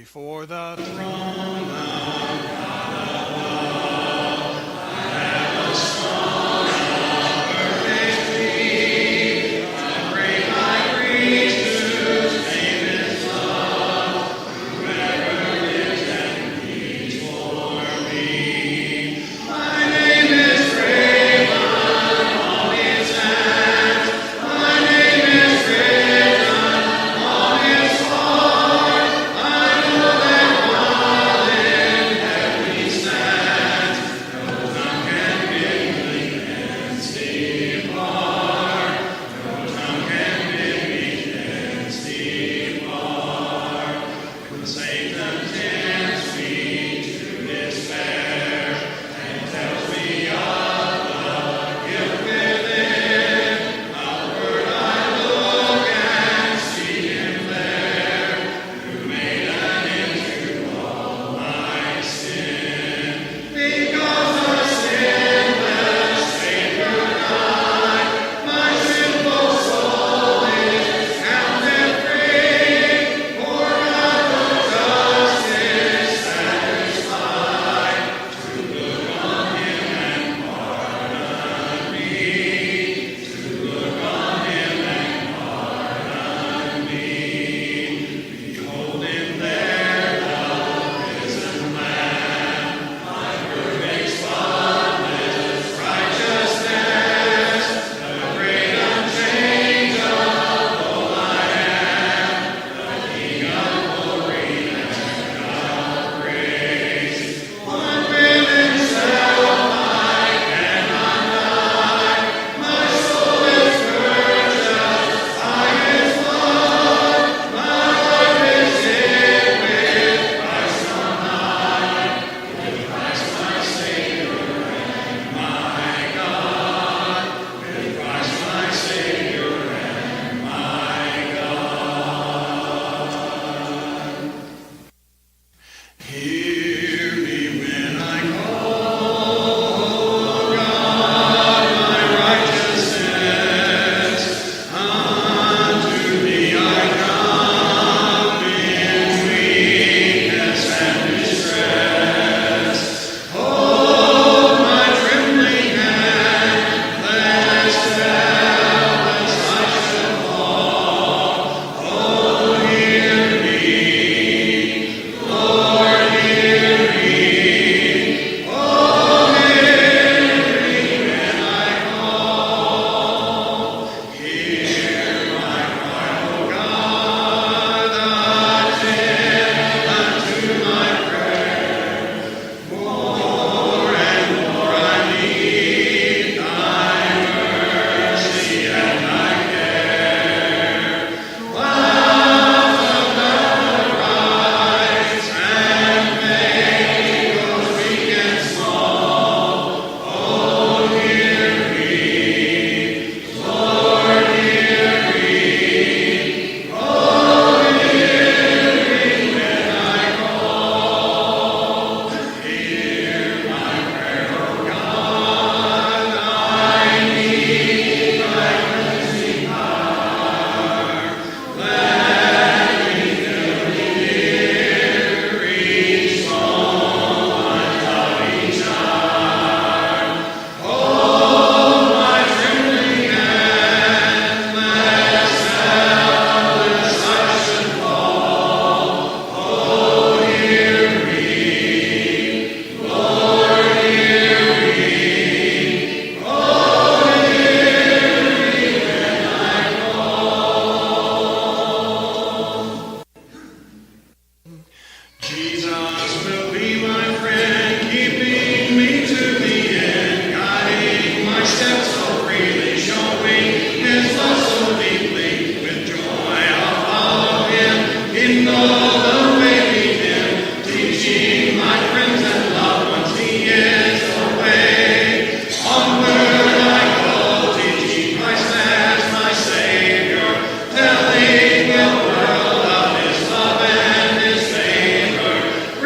before the throne of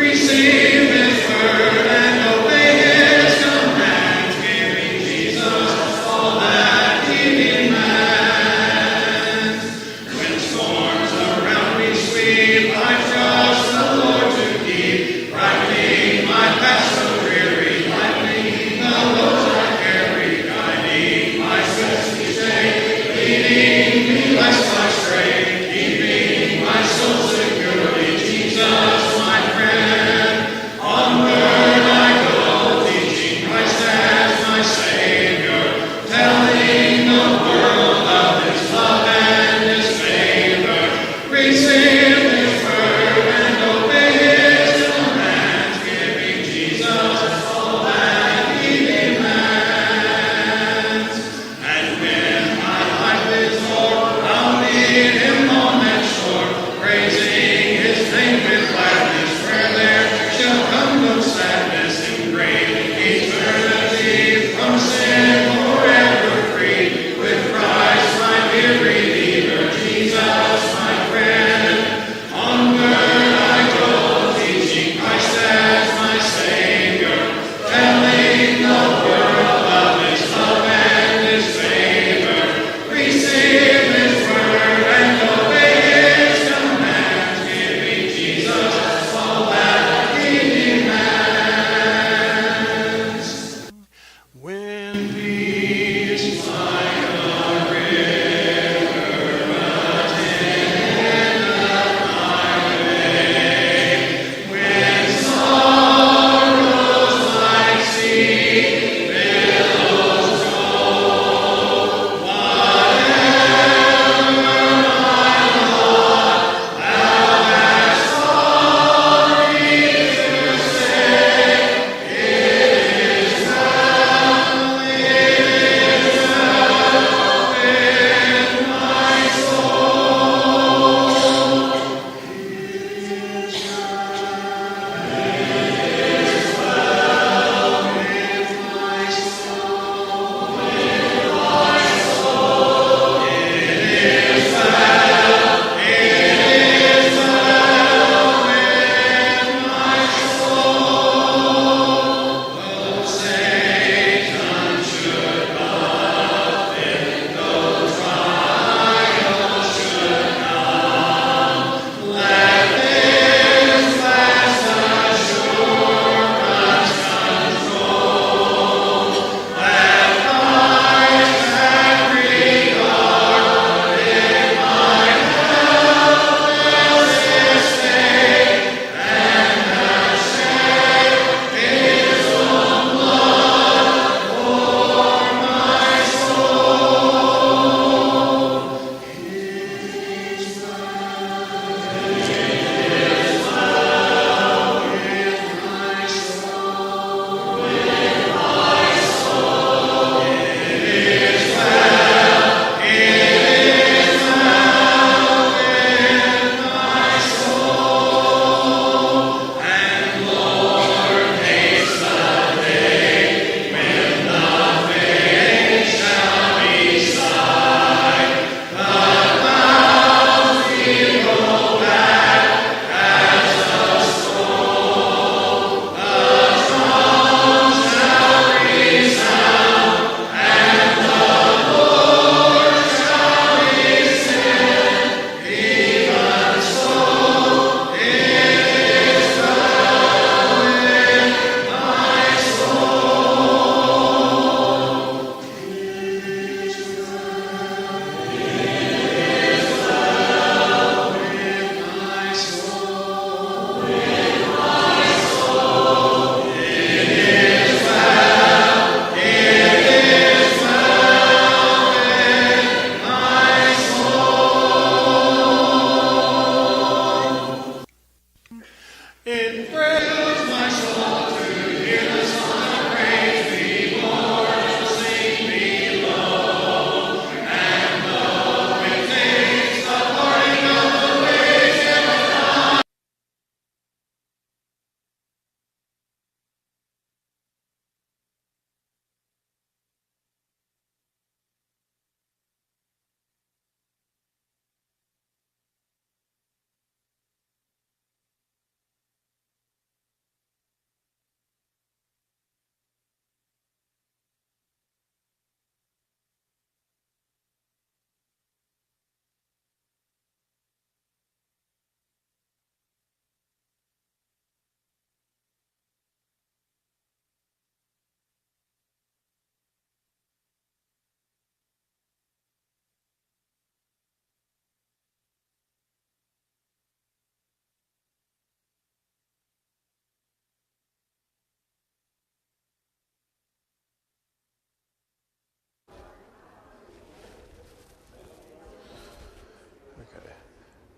Receive His word.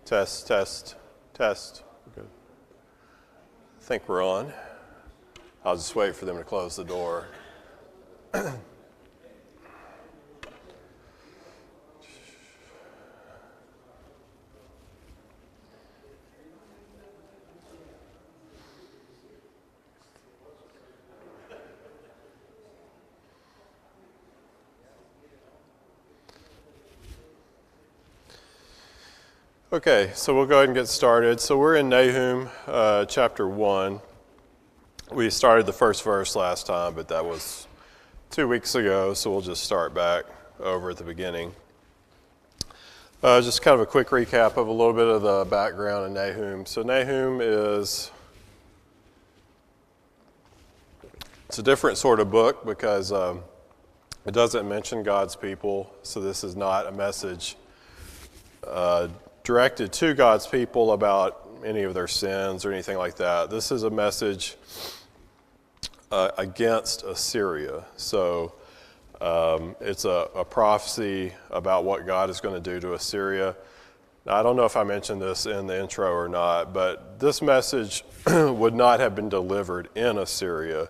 Test, test, test. Good. I think we're on. I'll just wait for them to close the door. Okay, so we'll go ahead and get started. So we're in Nahum chapter 1. We started the first verse last time, but that was 2 weeks ago, so we'll just start back over at the beginning. Just kind of a quick recap of a little bit of the background in Nahum. So Nahum it's a different sort of book because it doesn't mention God's people, so this is not a message directed to God's people about any of their sins or anything like that. This is a message against Assyria. So it's a prophecy about what God is going to do to Assyria. Now, I don't know if I mentioned this in the intro or not, but this message would not have been delivered in Assyria.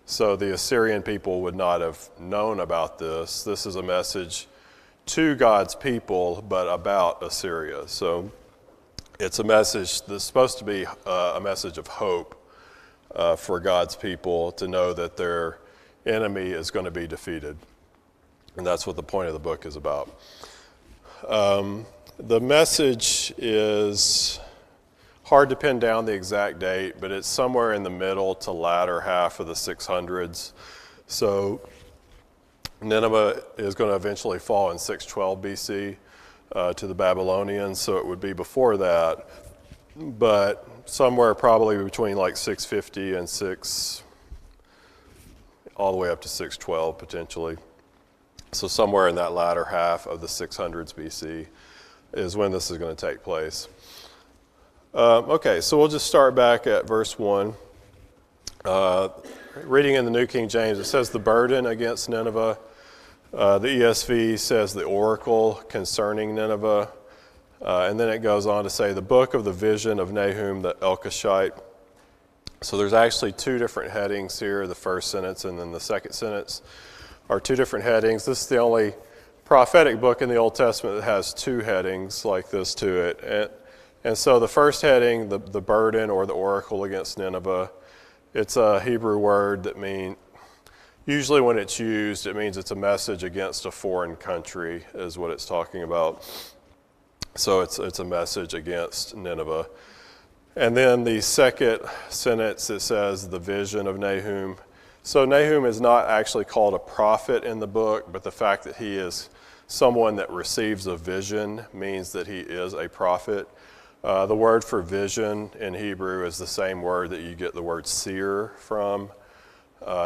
So the Assyrian people would not have known about this. This is a message to God's people, but about Assyria. So it's a message that's supposed to be a message of hope for God's people to know that their enemy is going to be defeated. And that's what the point of the book is about. The message is hard to pin down the exact date, but it's somewhere in the middle to latter half of the 600s. So Nineveh is going to eventually fall in 612 BC to the Babylonians, so it would be before that, but somewhere probably between like 650 and all the way up to 612 potentially. So somewhere in that latter half of the 600s BC is when this is going to take place. Okay, so we'll just start back at verse 1. Reading in the New King James, it says the burden against Nineveh. The ESV says the oracle concerning Nineveh. And then it goes on to say the book of the vision of Nahum the NLCOC. So there's actually two different headings here. The first sentence and then the second sentence are two different headings. This is the only prophetic book in the Old Testament that has two headings like this to it. And so the first heading, the burden or the oracle against Nineveh, it's a Hebrew word that means, usually when it's used, it means it's a message against a foreign country is what it's talking about. So it's a message against Nineveh. And then the second sentence, it says the vision of Nahum. So Nahum is not actually called a prophet in the book, but the fact that he is someone that receives a vision means that he is a prophet. The word for vision in Hebrew is the same word that you get the word seer from.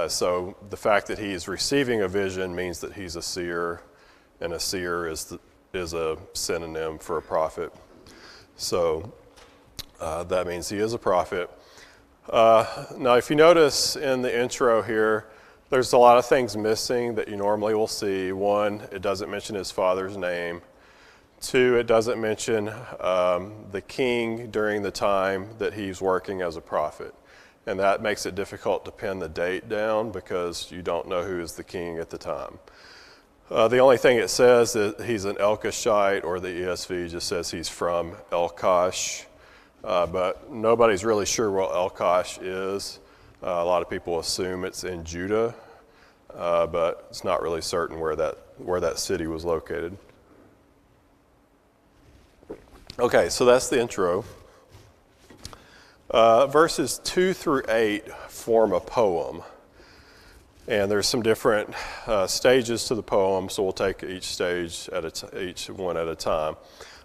So the fact that he's receiving a vision means that he's a seer, and a seer is a synonym for a prophet. So that means he is a prophet. Now, if you notice in the intro here, there's a lot of things missing that you normally will see. One, it doesn't mention his father's name. 2, it doesn't mention the king during the time that he's working as a prophet. And that makes it difficult to pin the date down because you don't know who is the king at the time. The only thing it says that he's an Elkoshite, or the ESV just says he's from Elkosh, but nobody's really sure what Elkosh is. A lot of people assume it's in Judah, but it's not really certain where that city was located. Okay, so that's the intro. Verses 2 through 8 form a poem. And there's some different stages to the poem, so we'll take each stage each one at a time.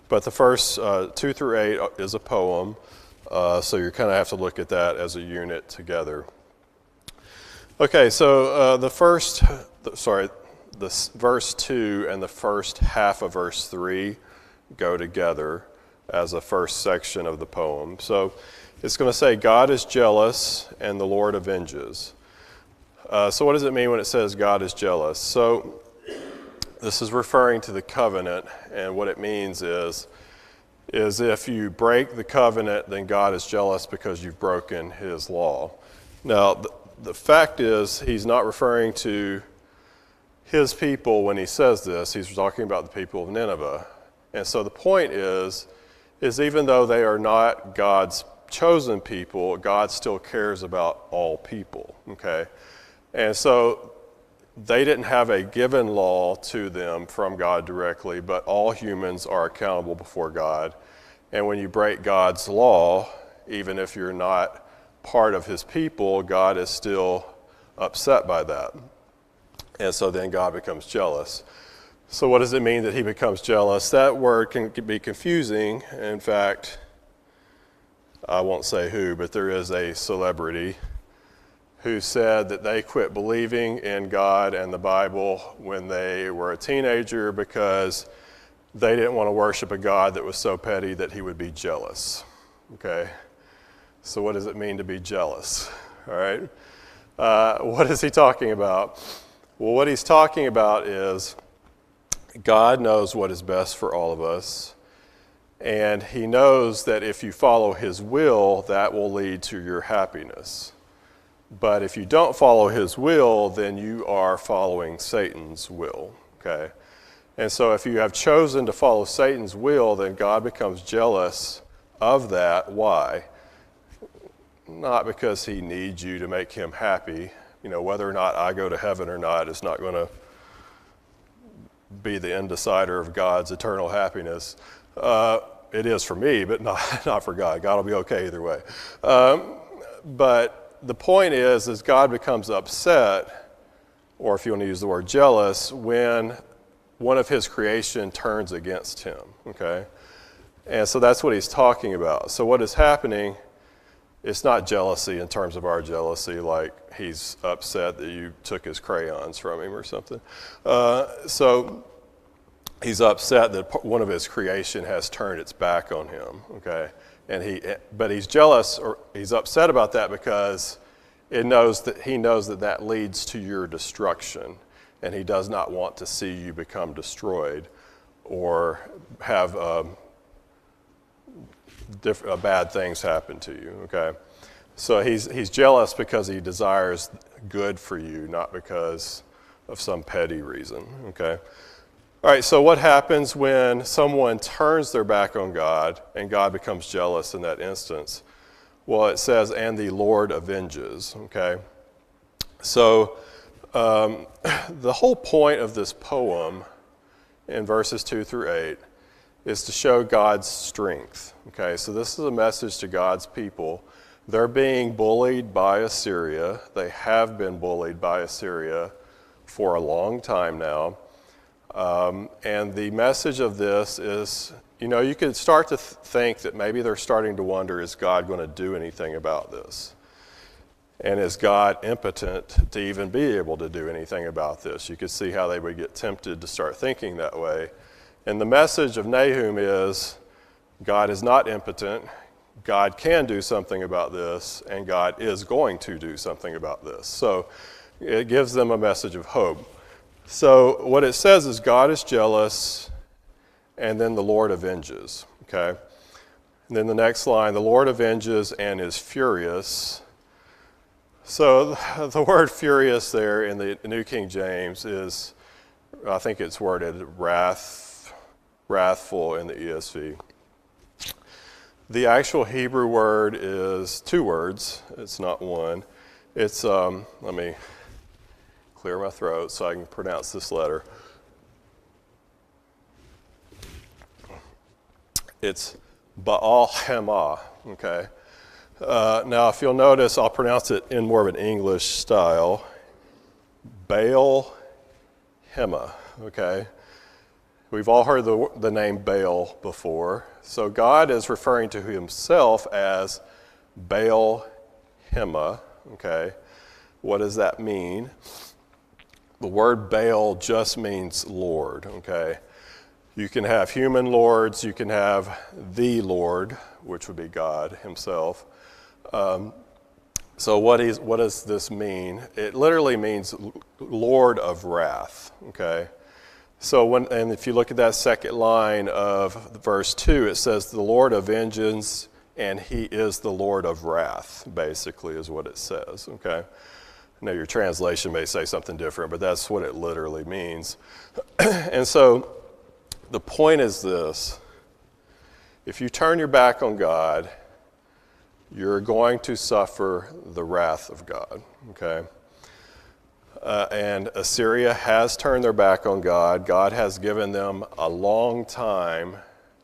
But the first 2 through 8 is a poem, so you kind of have to look at that as a unit together. Okay, so the verse 2 and the first half of verse 3 go together as a first section of the poem. So it's going to say, God is jealous and the Lord avenges. So what does it mean when it says God is jealous? So this is referring to the covenant, and what it means is if you break the covenant, then God is jealous because you've broken his law. Now, the fact is, he's not referring to his people when he says this. He's talking about the people of Nineveh. And so the point is even though they are not God's chosen people, God still cares about all people, okay? And so they didn't have a given law to them from God directly, but all humans are accountable before God. And when you break God's law, even if you're not part of his people, God is still upset by that. And so then God becomes jealous. So what does it mean that he becomes jealous? That word can be confusing. In fact, I won't say who, but there is a celebrity who said that they quit believing in God and the Bible when they were a teenager because they didn't want to worship a God that was so petty that he would be jealous. Okay? So what does it mean to be jealous? All right? What is he talking about? Well, what he's talking about is God knows what is best for all of us, and he knows that if you follow his will, that will lead to your happiness. But if you don't follow his will, then you are following Satan's will, okay? And so if you have chosen to follow Satan's will, then God becomes jealous of that. Why? Not because he needs you to make him happy. You know, whether or not I go to heaven or not is not going to be the end decider of God's eternal happiness. It is for me, but not for God. God will be okay either way. But the point is God becomes upset, or if you want to use the word jealous, when one of his creation turns against him, okay? And so that's what he's talking about. So what is happening, it's not jealousy in terms of our jealousy, like he's upset that you took his crayons from him or something. So he's upset that one of his creation has turned its back on him, okay? But he's jealous, or he's upset about that because he knows that leads to your destruction, and he does not want to see you become destroyed or have bad things happen to you, okay? So he's jealous because he desires good for you, not because of some petty reason, okay? All right, so what happens when someone turns their back on God and God becomes jealous in that instance? Well, it says, and the Lord avenges, okay? So the whole point of this poem in verses 2 through 8 is to show God's strength, okay? So this is a message to God's people. They're being bullied by Assyria. They have been bullied by Assyria for a long time now. And the message of this is, you know, you could start to think that maybe they're starting to wonder, is God going to do anything about this? And is God impotent to even be able to do anything about this? You could see how they would get tempted to start thinking that way. And the message of Nahum is, God is not impotent, God can do something about this, and God is going to do something about this. So it gives them a message of hope. So what it says is God is jealous, and then the Lord avenges, okay? And then the next line, the Lord avenges and is furious. So the word furious there in the New King James is, I think it's worded wrathful in the ESV. The actual Hebrew word is two words. It's not one. It's, let me clear my throat so I can pronounce this letter. It's Baal Hema, okay? Now, if you'll notice, I'll pronounce it in more of an English style. Baal Hema, okay? We've all heard the name Baal before. So God is referring to himself as Baal Hema, okay? What does that mean? The word Baal just means Lord, okay? You can have human lords, you can have the Lord, which would be God himself. So what does this mean? It literally means Lord of wrath, okay? So and if you look at that second line of verse 2, it says the Lord of vengeance and he is the Lord of wrath, basically is what it says, okay? Now your translation may say something different, but that's what it literally means. And so the point is this: if you turn your back on God, you're going to suffer the wrath of God, okay? And Assyria has turned their back on God. God has given them a long time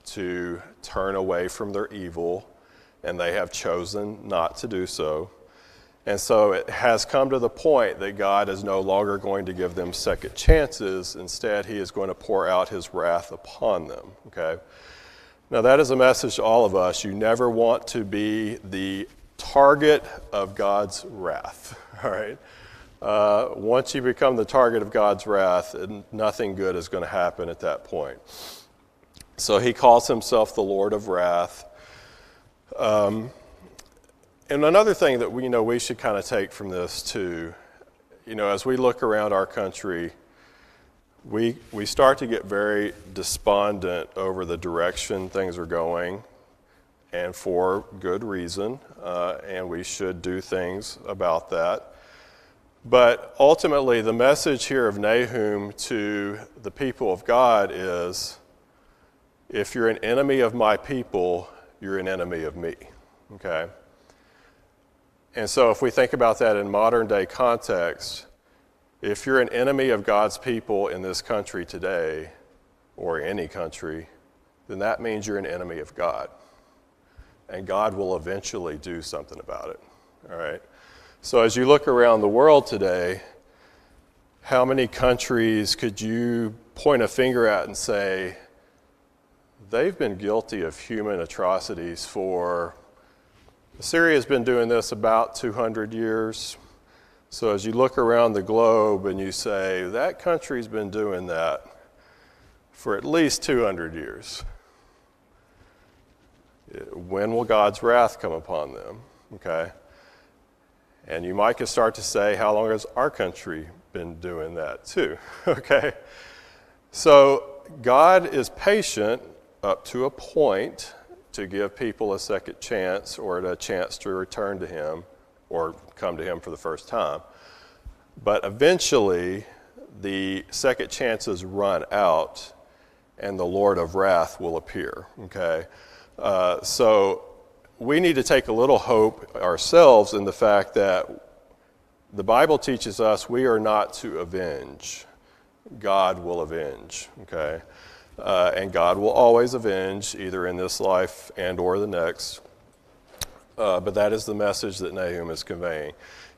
to turn away from their evil, and they have chosen not to do so. And so it has come to the point that God is no longer going to give them second chances. Instead, he is going to pour out his wrath upon them, okay? Now, that is a message to all of us. You never want to be the target of God's wrath, all right? Once you become the target of God's wrath, nothing good is going to happen at that point. So he calls himself the Lord of wrath. And another thing that we should kind of take from this too, as we look around our country, we start to get very despondent over the direction things are going, and for good reason, and we should do things about that. But ultimately, the message here of Nahum to the people of God is, if you're an enemy of my people, you're an enemy of me, okay? And so if we think about that in modern day context, if you're an enemy of God's people in this country today, or any country, then that means you're an enemy of God. And God will eventually do something about it, all right? So as you look around the world today, how many countries could you point a finger at and say, they've been guilty of human atrocities for, Syria's been doing this about 200 years. So as you look around the globe and you say, that country's been doing that for at least 200 years. When will God's wrath come upon them? Okay? And you might could start to say, how long has our country been doing that too? Okay? So God is patient up to a point to give people a second chance or a chance to return to him or come to him for the first time. But eventually, the second chances run out and the Lord of wrath will appear, okay? So we need to take a little hope ourselves in the fact that the Bible teaches us we are not to avenge. God will avenge, okay? And God will always avenge, either in this life and or the next. But that is the message that Nahum is conveying,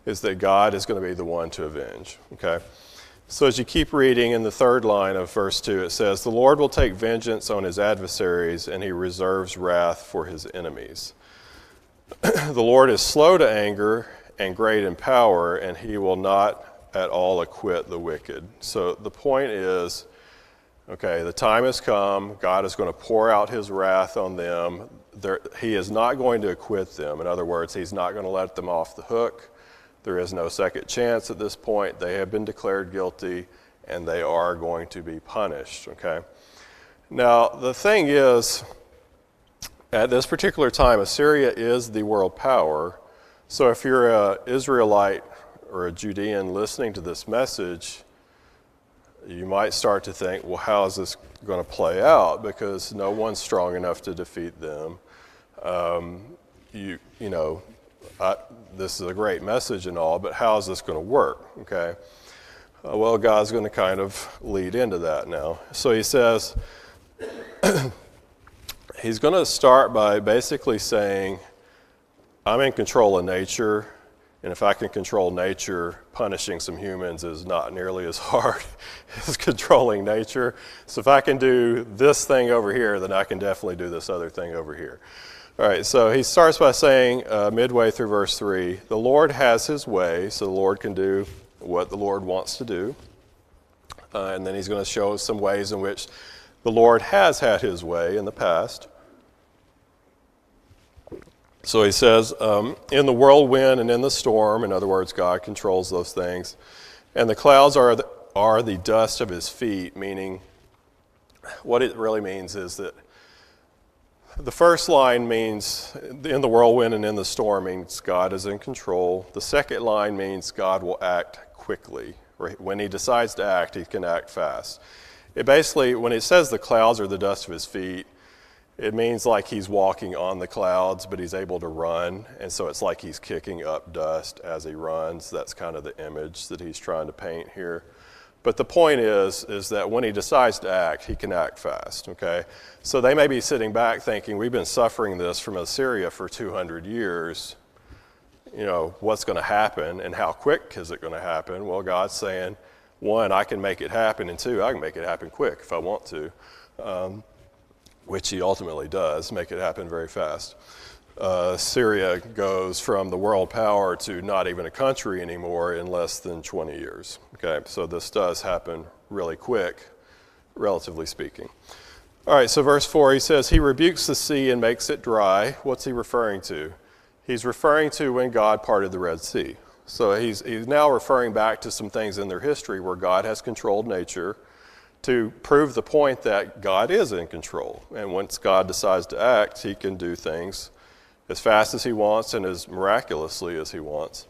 is that God is going to be the one to avenge, okay? So as you keep reading in the third line of verse 2, it says, the Lord will take vengeance on his adversaries, and he reserves wrath for his enemies. The Lord is slow to anger and great in power, and he will not at all acquit the wicked. So the point is, okay, the time has come. God is going to pour out his wrath on them. He is not going to acquit them. In other words, he's not going to let them off the hook. There is no second chance at this point. They have been declared guilty, and they are going to be punished, okay? Now, the thing is, at this particular time, Assyria is the world power. So if you're an Israelite or a Judean listening to this message, you might start to think, well, how is this going to play out? Because no one's strong enough to defeat them. This is a great message and all, but how is this going to work? Okay. Well, God's going to kind of lead into that now. So he says, he's going to start by basically saying, I'm in control of nature, and if I can control nature, punishing some humans is not nearly as hard as controlling nature. So if I can do this thing over here, then I can definitely do this other thing over here. All right, so he starts by saying, midway through verse 3, the Lord has his way, so the Lord can do what the Lord wants to do. And then he's going to show us some ways in which the Lord has had his way in the past. So he says, in the whirlwind and in the storm, in other words, God controls those things. And the clouds are the dust of his feet, meaning what it really means is that the first line means in the whirlwind and in the storm means God is in control. The second line means God will act quickly. When he decides to act, he can act fast. It basically, when it says the clouds are the dust of his feet, it means like he's walking on the clouds, but he's able to run. And so it's like he's kicking up dust as he runs. That's kind of the image that he's trying to paint here. But the point is that when he decides to act, he can act fast, okay? So they may be sitting back thinking, we've been suffering this from Assyria for 200 years. You know, what's going to happen and how quick is it going to happen? Well, God's saying, one, I can make it happen, and two, I can make it happen quick if I want to, which he ultimately does, make it happen very fast. Syria goes from the world power to not even a country anymore in less than 20 years. Okay, so this does happen really quick, relatively speaking. All right, so verse 4, he says, he rebukes the sea and makes it dry. What's he referring to? He's referring to when God parted the Red Sea. So he's now referring back to some things in their history where God has controlled nature to prove the point that God is in control. And once God decides to act, he can do things as fast as he wants and as miraculously as he wants.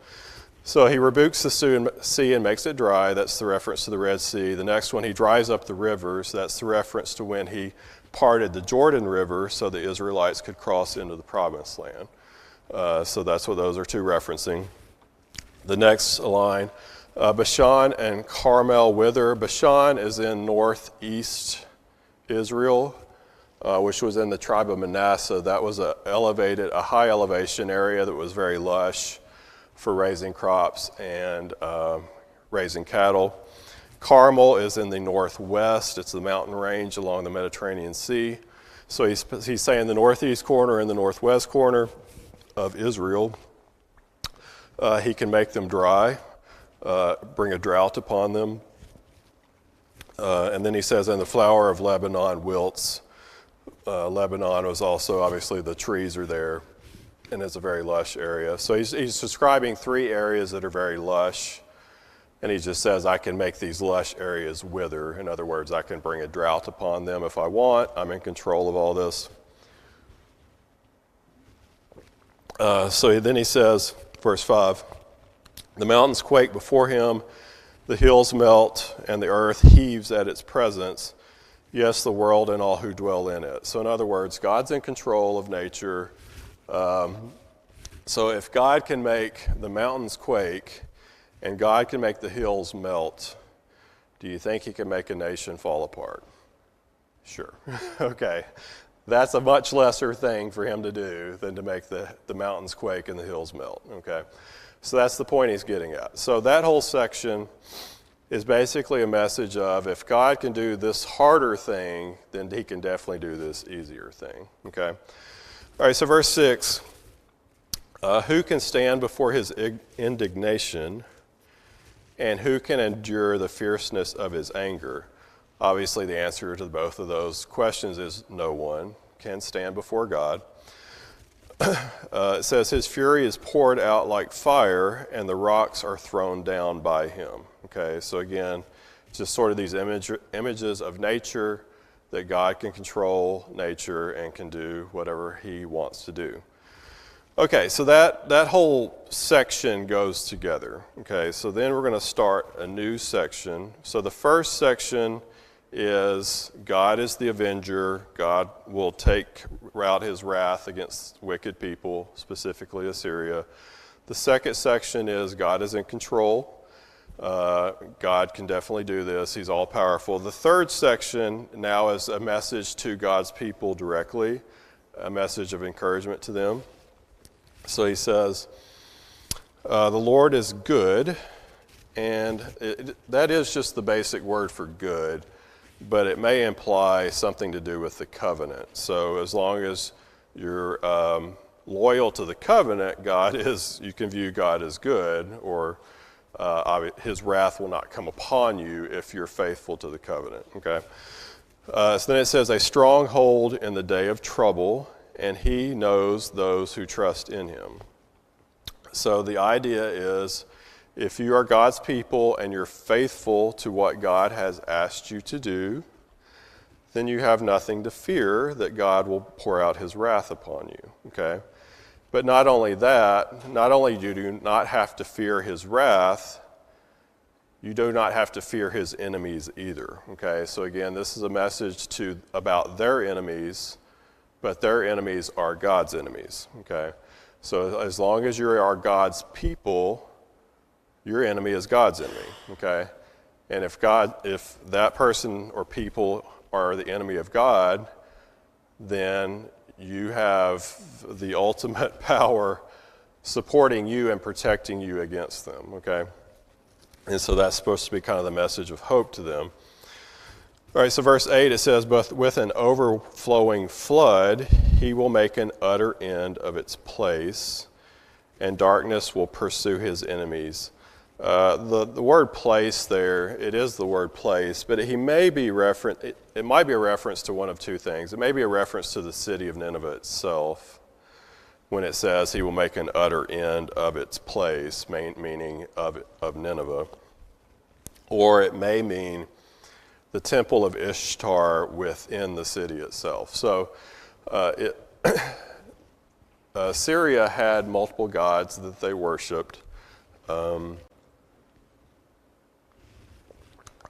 So he rebukes the sea and makes it dry. That's the reference to the Red Sea. The next one, he dries up the rivers. That's the reference to when he parted the Jordan River so the Israelites could cross into the Promised Land. So that's what those are two referencing. The next line, Bashan and Carmel wither. Bashan is in northeast Israel, which was in the tribe of Manasseh. That was a high elevation area that was very lush for raising crops and raising cattle. Carmel is in the northwest. It's the mountain range along the Mediterranean Sea. So he's saying the northeast corner and the northwest corner of Israel, he can make them dry, bring a drought upon them. And then he says, and the flower of Lebanon wilts. Lebanon was also, obviously, the trees are there, and it's a very lush area. So he's describing three areas that are very lush, and he just says, I can make these lush areas wither. In other words, I can bring a drought upon them if I want. I'm in control of all this. So then he says, verse 5, the mountains quake before him, the hills melt, and the earth heaves at its presence. Yes, the world and all who dwell in it. So in other words, God's in control of nature. So if God can make the mountains quake and God can make the hills melt, do you think he can make a nation fall apart? Sure. Okay. That's a much lesser thing for him to do than to make the mountains quake and the hills melt. Okay. So that's the point he's getting at. So that whole section is basically a message of if God can do this harder thing, then he can definitely do this easier thing. Okay? All right, so verse 6, who can stand before his indignation, and who can endure the fierceness of his anger? Obviously, the answer to both of those questions is no one can stand before God. It says his fury is poured out like fire, and the rocks are thrown down by him. Okay, so again, just sort of these images of nature that God can control nature and can do whatever he wants to do. Okay, so that whole section goes together. Okay, so then we're going to start a new section. So the first section is God is the avenger. God will take out his wrath against wicked people, specifically Assyria. The second section is God is in control. God can definitely do this. He's all powerful. The third section now is a message to God's people directly, a message of encouragement to them. So he says, the Lord is good, and that is just the basic word for good, but it may imply something to do with the covenant. So as long as you're loyal to the covenant, you can view God as good, or his wrath will not come upon you if you're faithful to the covenant. Okay. So then it says, a stronghold in the day of trouble, and he knows those who trust in him. So the idea is, if you are God's people and you're faithful to what God has asked you to do, then you have nothing to fear that God will pour out his wrath upon you. Okay. But not only that, not only do you not have to fear his wrath, you do not have to fear his enemies either. Okay, so again, this is a message about their enemies, but their enemies are God's enemies. Okay, so as long as you are God's people, your enemy is God's enemy. Okay, and if that person or people are the enemy of God, then you have the ultimate power supporting you and protecting you against them, okay? And so that's supposed to be kind of the message of hope to them. All right, so verse 8, it says, but with an overflowing flood, he will make an utter end of its place, and darkness will pursue his enemies. The word place there, it is the word place, but it might be a reference to one of two things. It may be a reference to the city of Nineveh itself when it says he will make an utter end of its place, meaning of Nineveh. Or it may mean the temple of Ishtar within the city itself. So Syria had multiple gods that they worshipped.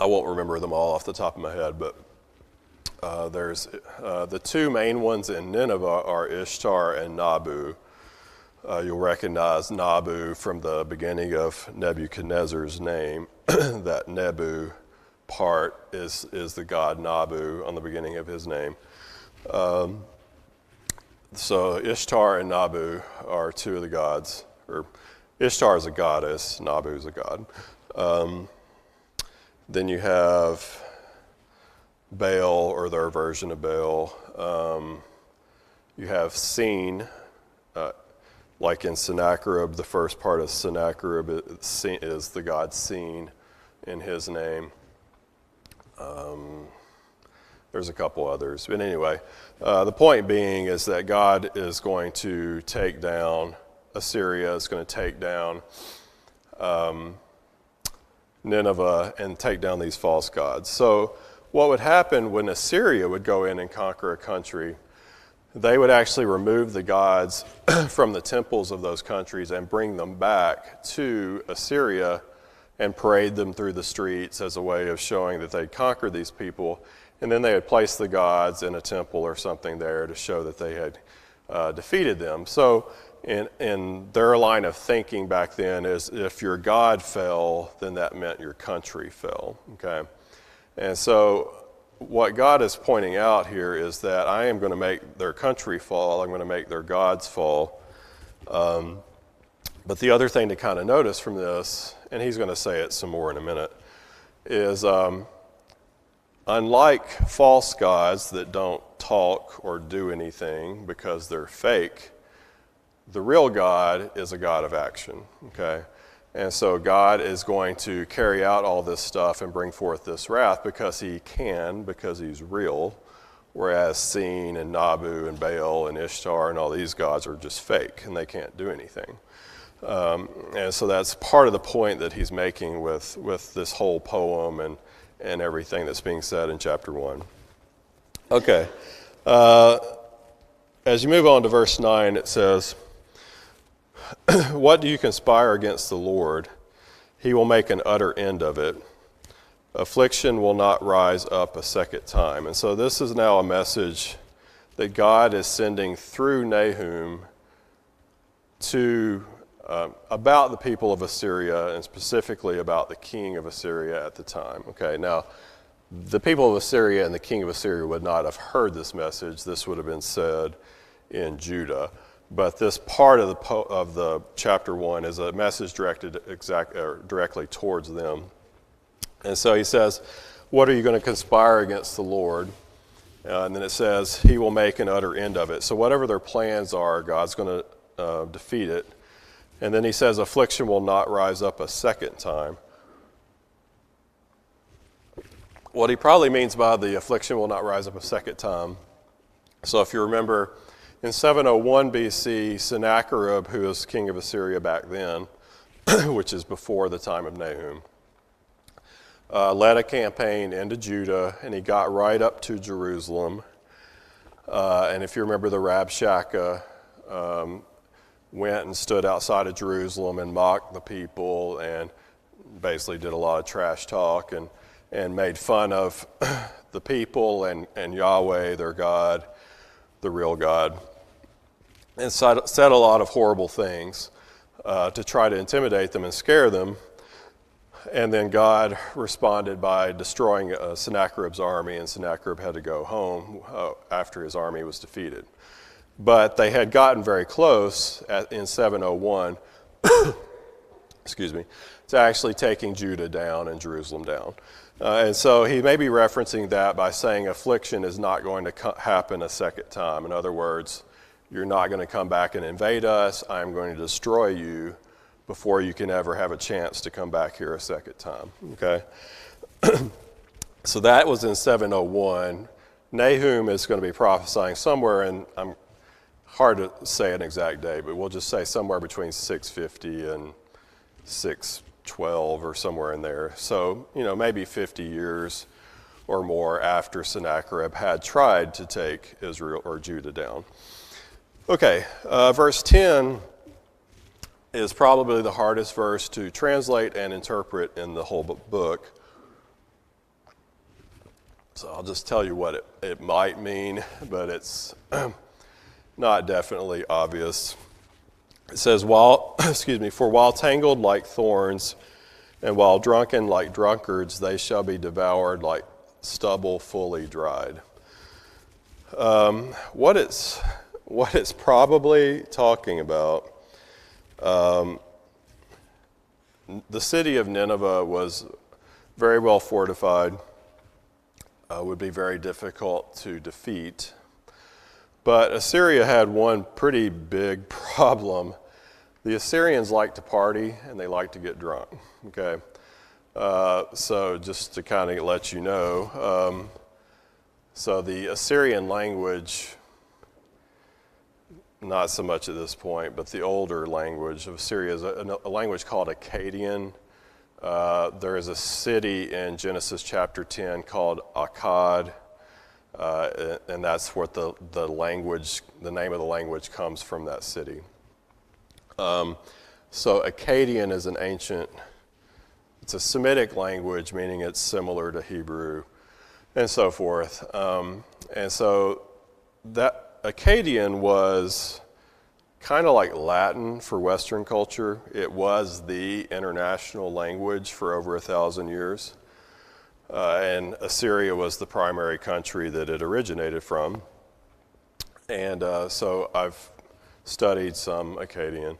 I won't remember them all off the top of my head, but there's the two main ones in Nineveh are Ishtar and Nabu. You'll recognize Nabu from the beginning of Nebuchadnezzar's name. That Nebu part is the god Nabu on the beginning of his name. So Ishtar and Nabu are two of the gods, or Ishtar is a goddess, Nabu is a god. Then you have Baal, or their version of Baal. You have Sin, like in Sennacherib, the first part of Sennacherib is the god Sin in his name. There's a couple others. But anyway, the point being is that God is going to take down Assyria, is going to take down Nineveh and take down these false gods. So what would happen when Assyria would go in and conquer a country, they would actually remove the gods from the temples of those countries and bring them back to Assyria and parade them through the streets as a way of showing that they'd conquered these people. And then they would place the gods in a temple or something there to show that they had defeated them. So in their line of thinking back then is, if your God fell, then that meant your country fell, okay? And so what God is pointing out here is that I am going to make their country fall, I'm going to make their gods fall. But the other thing to kind of notice from this, and he's going to say it some more in a minute, is unlike false gods that don't talk or do anything because they're fake, the real God is a God of action, okay? And so God is going to carry out all this stuff and bring forth this wrath because he can, because he's real, whereas Sin and Nabu and Baal and Ishtar and all these gods are just fake and they can't do anything. And so that's part of the point that he's making with this whole poem and everything that's being said in chapter 1. Okay. As you move on to verse 9, it says, "What do you conspire against the Lord? He will make an utter end of it. Affliction will not rise up a second time." And so this is now a message that God is sending through Nahum to about the people of Assyria, and specifically about the king of Assyria at the time. Okay, now the people of Assyria and the king of Assyria would not have heard this message. This would have been said in Judah. But this part of the chapter 1 is a message directed directly towards them. And so he says, "What are you going to conspire against the Lord?" And then it says, "He will make an utter end of it." So whatever their plans are, God's going to defeat it. And then he says, "Affliction will not rise up a second time." What he probably means by the affliction will not rise up a second time. So if you remember, in 701 BC, Sennacherib, who was king of Assyria back then, which is before the time of Nahum, led a campaign into Judah, and he got right up to Jerusalem. And if you remember, the Rabshakeh went and stood outside of Jerusalem and mocked the people and basically did a lot of trash talk and made fun of the people and Yahweh, their God, the real God, and said a lot of horrible things to try to intimidate them and scare them. And then God responded by destroying Sennacherib's army, and Sennacherib had to go home after his army was defeated. But they had gotten very close in 701, excuse me, to actually taking Judah down and Jerusalem down. And so he may be referencing that by saying affliction is not going to happen a second time. In other words, you're not going to come back and invade us. I'm going to destroy you before you can ever have a chance to come back here a second time. Okay? So that was in 701. Nahum is going to be prophesying somewhere in, I'm hard to say an exact day, but we'll just say somewhere between 650 and 612 or somewhere in there. So, maybe 50 years or more after Sennacherib had tried to take Israel or Judah down. Okay, verse 10 is probably the hardest verse to translate and interpret in the whole book. So I'll just tell you what it might mean, but it's not definitely obvious. It says, for while tangled like thorns, and while drunken like drunkards, they shall be devoured like stubble fully dried. What it's probably talking about, the city of Nineveh was very well fortified, would be very difficult to defeat. But Assyria had one pretty big problem. The Assyrians like to party and they like to get drunk, okay? So just to kind of let you know, so the Assyrian language, not so much at this point, but the older language of Assyria is a language called Akkadian. There is a city in Genesis chapter 10 called Akkad, and that's what the name of the language comes from, that city. So Akkadian is it's a Semitic language, meaning it's similar to Hebrew and so forth. And so that Akkadian was kind of like Latin for Western culture. It was the international language for over 1,000 years. And Assyria was the primary country that it originated from. And so I've studied some Akkadian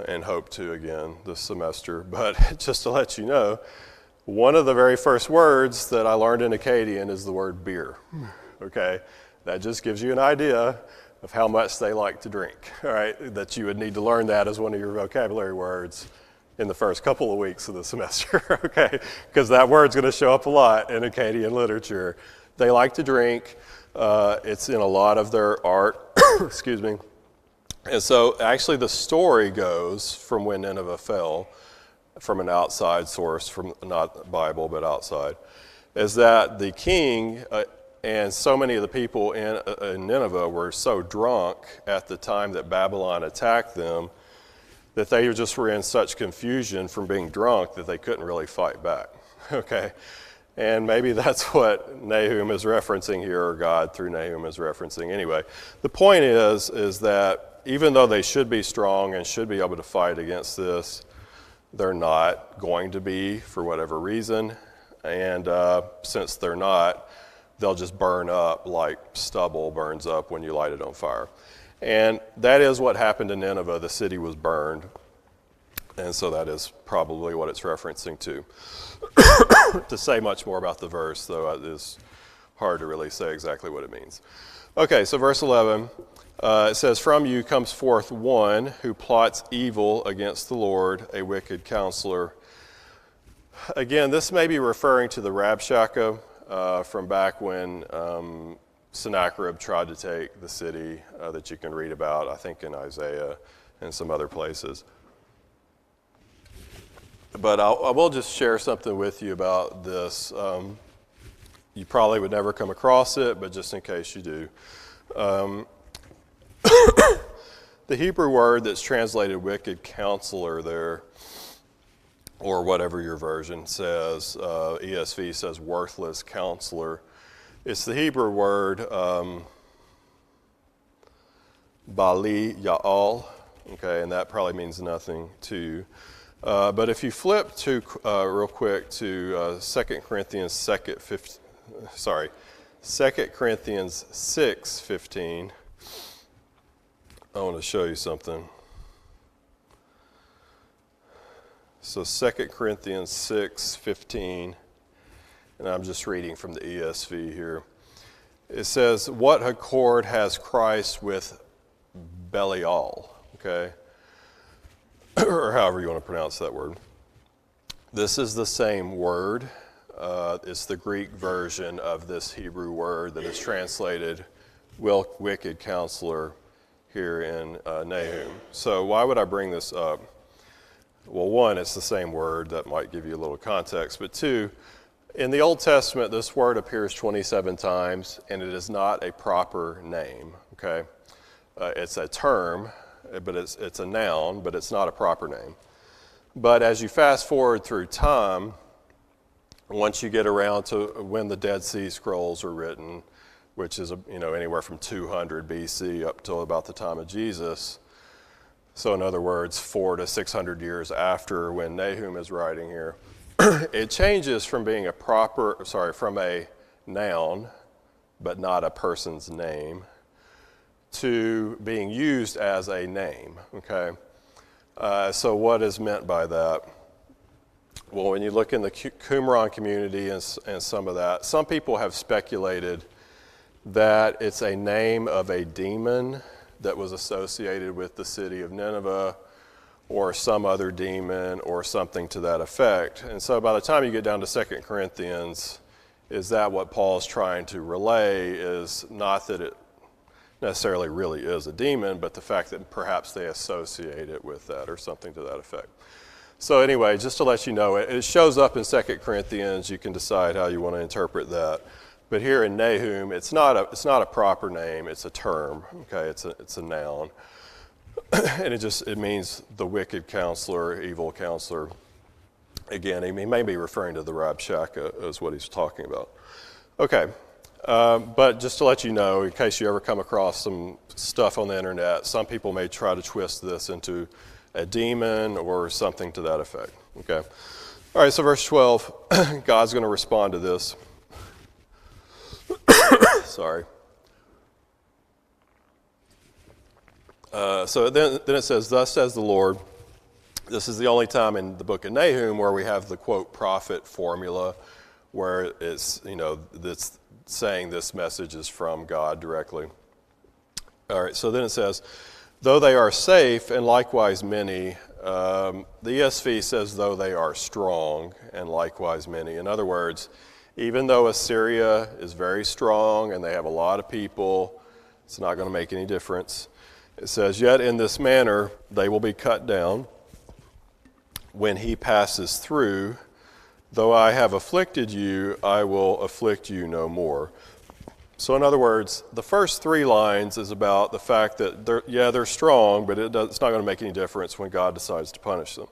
and hope to again this semester. But just to let you know, one of the very first words that I learned in Akkadian is the word beer. Okay? That just gives you an idea of how much they like to drink, all right? That you would need to learn that as one of your vocabulary words in the first couple of weeks of the semester, okay? Because that word's going to show up a lot in Akkadian literature. They like to drink. It's in a lot of their art, excuse me. And so actually the story goes from when Nineveh fell, from an outside source, from not Bible, but outside, is that the king And so many of the people in Nineveh were so drunk at the time that Babylon attacked them that they just were in such confusion from being drunk that they couldn't really fight back. Okay? And maybe that's what Nahum is referencing here, or God through Nahum is referencing. Anyway, the point is that even though they should be strong and should be able to fight against this, they're not going to be for whatever reason. And since they're not, they'll just burn up like stubble burns up when you light it on fire. And that is what happened in Nineveh. The city was burned. And so that is probably what it's referencing to. To say much more about the verse, though, it is hard to really say exactly what it means. Okay, so verse 11, it says, "From you comes forth one who plots evil against the Lord, a wicked counselor." Again, this may be referring to the Rabshakeh from back when Sennacherib tried to take the city that you can read about, I think in Isaiah and some other places. But I will just share something with you about this. You probably would never come across it, but just in case you do. The Hebrew word that's translated wicked counselor there, or whatever your version says, ESV says worthless counselor. It's the Hebrew word Bali Ya'al, okay, and that probably means nothing to you. But if you flip to real quick to 2 Corinthians 6:15, I want to show you something. So 2 Corinthians 6:15, and I'm just reading from the ESV here. It says, "What accord has Christ with Belial?" Okay? Or however you want to pronounce that word. This is the same word. It's the Greek version of this Hebrew word that is translated wicked counselor here in Nahum. So why would I bring this up? Well, one, it's the same word. That might give you a little context. But two, in the Old Testament, this word appears 27 times, and it is not a proper name. Okay? It's a term, but it's a noun, but it's not a proper name. But as you fast forward through time, once you get around to when the Dead Sea Scrolls were written, which is anywhere from 200 BC up till about the time of Jesus, so in other words, 400 to 600 years after when Nahum is writing here, it changes from being from a noun, but not a person's name, to being used as a name, okay? So what is meant by that? Well, when you look in the Qumran community and some of that, some people have speculated that it's a name of a demon that was associated with the city of Nineveh, or some other demon, or something to that effect. And so by the time you get down to 2 Corinthians, is that what Paul's trying to relay is not that it necessarily really is a demon, but the fact that perhaps they associate it with that or something to that effect. So anyway, just to let you know, it shows up in 2 Corinthians. You can decide how you want to interpret that. But here in Nahum, it's not a proper name. It's a term. Okay, it's a noun, and it means the wicked counselor, evil counselor. Again, he may be referring to the Rabshakeh as what he's talking about. Okay. But just to let you know, in case you ever come across some stuff on the internet, some people may try to twist this into a demon or something to that effect. Okay. All right, so verse 12, God's going to respond to this. Sorry. So then it says, "Thus says the Lord." This is the only time in the book of Nahum where we have the quote prophet formula, where it's that's saying this message is from God directly. All right, so then it says, "Though they are safe, and likewise many," the ESV says, "though they are strong, and likewise many." In other words, even though Assyria is very strong and they have a lot of people, it's not going to make any difference. It says, "Yet in this manner they will be cut down when he passes through. Though I have afflicted you, I will afflict you no more." So in other words, the first 3 lines is about the fact that they're strong, but it's not going to make any difference when God decides to punish them.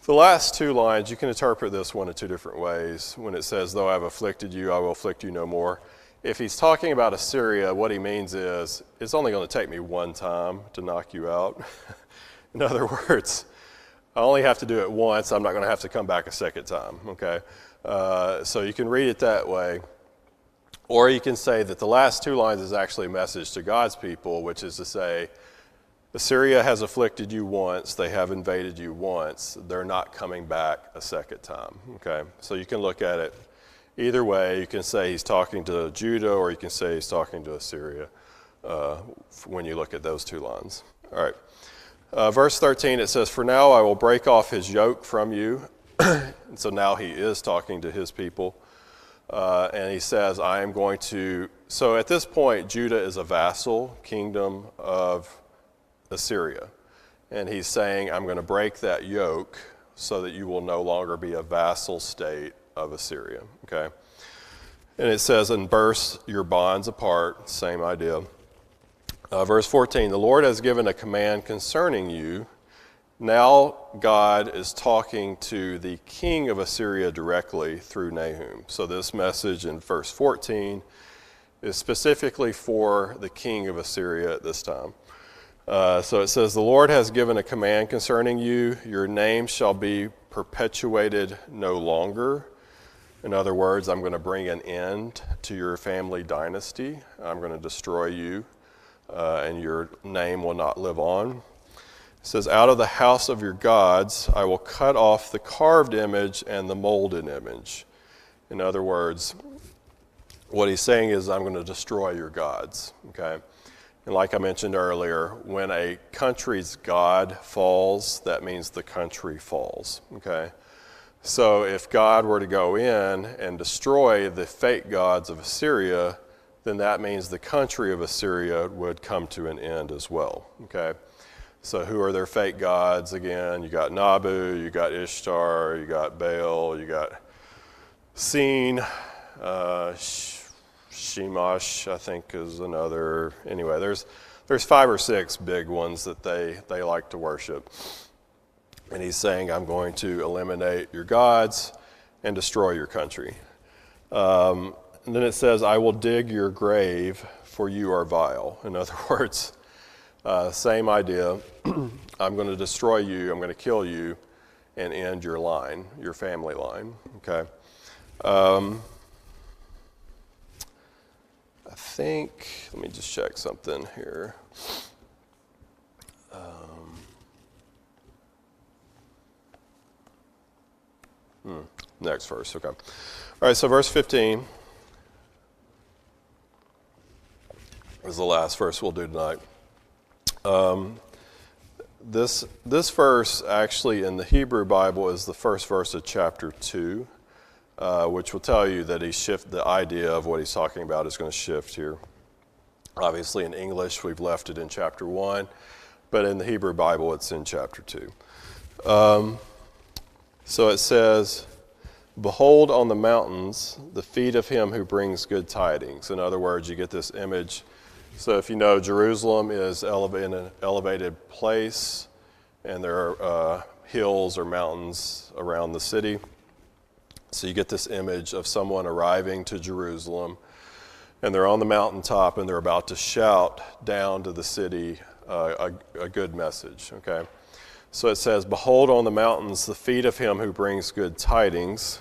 The last 2 lines, you can interpret this one in 2 different ways. When it says, though I have afflicted you, I will afflict you no more. If he's talking about Assyria, what he means is, it's only going to take me 1 time to knock you out. In other words, I only have to do it once. I'm not going to have to come back a second time, okay? So you can read it that way. Or you can say that the last 2 lines is actually a message to God's people, which is to say, Assyria has afflicted you once, they have invaded you once, they're not coming back a second time, okay? So you can look at it either way. You can say he's talking to Judah, or you can say he's talking to Assyria when you look at those 2 lines. All right. Verse 13, it says, for now I will break off his yoke from you. And so now he is talking to his people. And he says, I am going to, so at this point, Judah is a vassal kingdom of Assyria. And he's saying, I'm going to break that yoke so that you will no longer be a vassal state of Assyria, okay? And it says, and burst your bonds apart, same idea. Verse 14, the Lord has given a command concerning you. Now God is talking to the king of Assyria directly through Nahum. So this message in verse 14 is specifically for the king of Assyria at this time. So it says, the Lord has given a command concerning you. Your name shall be perpetuated no longer. In other words, I'm going to bring an end to your family dynasty. I'm going to destroy you, and your name will not live on. It says, out of the house of your gods, I will cut off the carved image and the molded image. In other words, what he's saying is, I'm going to destroy your gods, okay? And like I mentioned earlier, when a country's god falls, that means the country falls, okay? So if God were to go in and destroy the fake gods of Assyria, then that means the country of Assyria would come to an end as well, okay? So who are their fake gods again? You got Nabu, you got Ishtar, you got Baal, you got Sin, Shemash, I think is another. Anyway, there's 5 or 6 big ones that they like to worship. And he's saying, I'm going to eliminate your gods and destroy your country. And then it says, I will dig your grave, for you are vile. In other words, same idea. I'm going to destroy you, I'm going to kill you, and end your line, your family line, okay? I think, let me just check something here. Next verse, okay. All right, so verse 15 is the last verse we'll do tonight. This verse actually in the Hebrew Bible is the first verse of chapter 2, which will tell you that the idea of what he's talking about is going to shift here. Obviously in English we've left it in chapter 1, but in the Hebrew Bible it's in chapter 2. So it says, behold on the mountains the feet of him who brings good tidings. In other words, you get this image. So if you know, Jerusalem is in an elevated place, and there are hills or mountains around the city. So you get this image of someone arriving to Jerusalem, and they're on the mountaintop, and they're about to shout down to the city a good message, okay? So it says, behold on the mountains the feet of him who brings good tidings,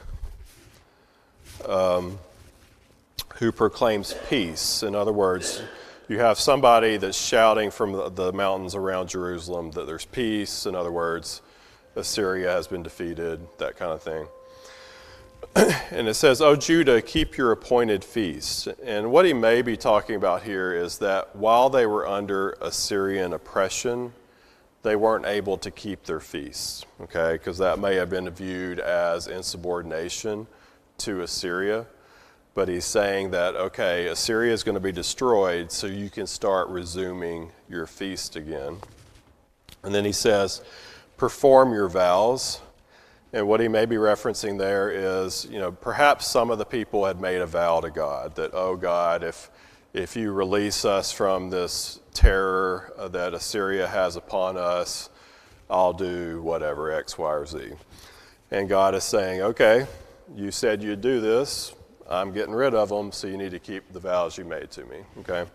who proclaims peace. In other words, you have somebody that's shouting from the mountains around Jerusalem that there's peace. In other words, Assyria has been defeated, that kind of thing. And it says, O Judah, keep your appointed feasts. And what he may be talking about here is that while they were under Assyrian oppression, they weren't able to keep their feasts, okay? Because that may have been viewed as insubordination to Assyria. But he's saying that, okay, Assyria is going to be destroyed, so you can start resuming your feast again. And then he says, perform your vows And what he may be referencing there is, perhaps some of the people had made a vow to God that, oh God, if you release us from this terror that Assyria has upon us, I'll do whatever, X, Y, or Z. And God is saying, okay, you said you'd do this. I'm getting rid of them, so you need to keep the vows you made to me, okay?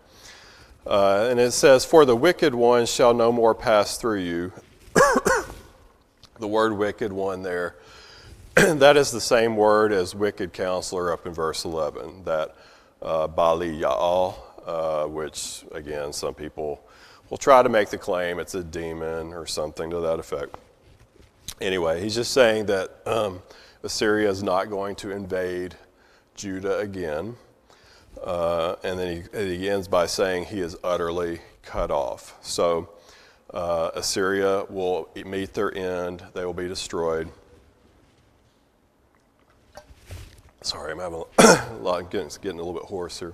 And it says, for the wicked one shall no more pass through you. The word wicked one there, that is the same word as wicked counselor up in verse 11, that Bali Ya'al, which, again, some people will try to make the claim it's a demon or something to that effect. Anyway, he's just saying that Assyria is not going to invade Judah again. And then he ends by saying he is utterly cut off. So Assyria will meet their end. They will be destroyed. Sorry, I'm having a lot, getting a little bit hoarse here.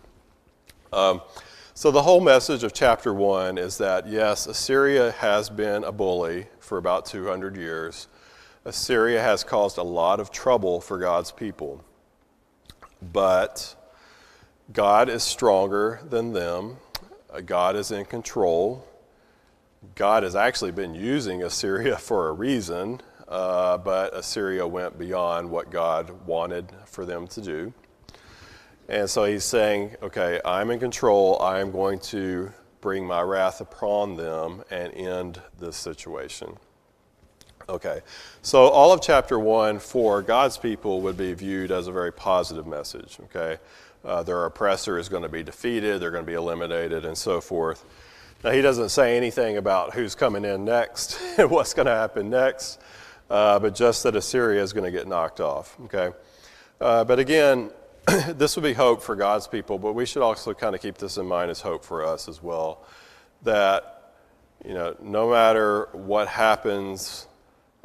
So the whole message of chapter 1 is that, yes, Assyria has been a bully for about 200 years. Assyria has caused a lot of trouble for God's people. But God is stronger than them. God is in control. God has actually been using Assyria for a reason, but Assyria went beyond what God wanted for them to do. And so he's saying, okay, I'm in control. I am going to bring my wrath upon them and end this situation. Okay, so all of chapter 1 for God's people would be viewed as a very positive message, okay? Their oppressor is going to be defeated, they're going to be eliminated, and so forth. Now, he doesn't say anything about who's coming in next and what's going to happen next, but just that Assyria is going to get knocked off, okay? But again, this would be hope for God's people, but we should also kind of keep this in mind as hope for us as well, that, no matter what happens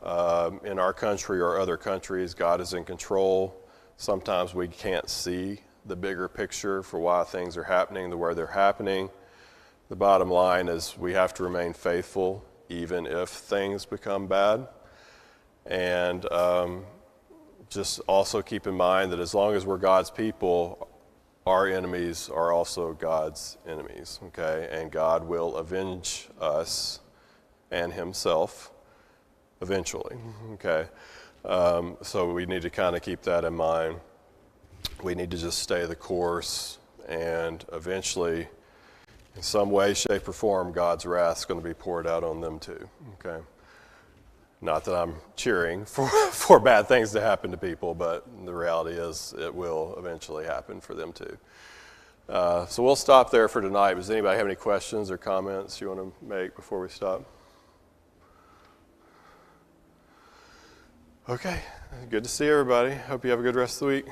in our country or other countries, God is in control. Sometimes we can't see the bigger picture for why things are happening the way they're happening. The bottom line is we have to remain faithful even if things become bad. And just also keep in mind that as long as we're God's people, our enemies are also God's enemies, okay? And God will avenge us and himself eventually, okay? So we need to kind of keep that in mind. We need to just stay the course, and eventually, in some way, shape, or form, God's wrath is going to be poured out on them too, okay? Not that I'm cheering for bad things to happen to people, but the reality is it will eventually happen for them too. So we'll stop there for tonight. Does anybody have any questions or comments you want to make before we stop? Okay, good to see everybody. Hope you have a good rest of the week.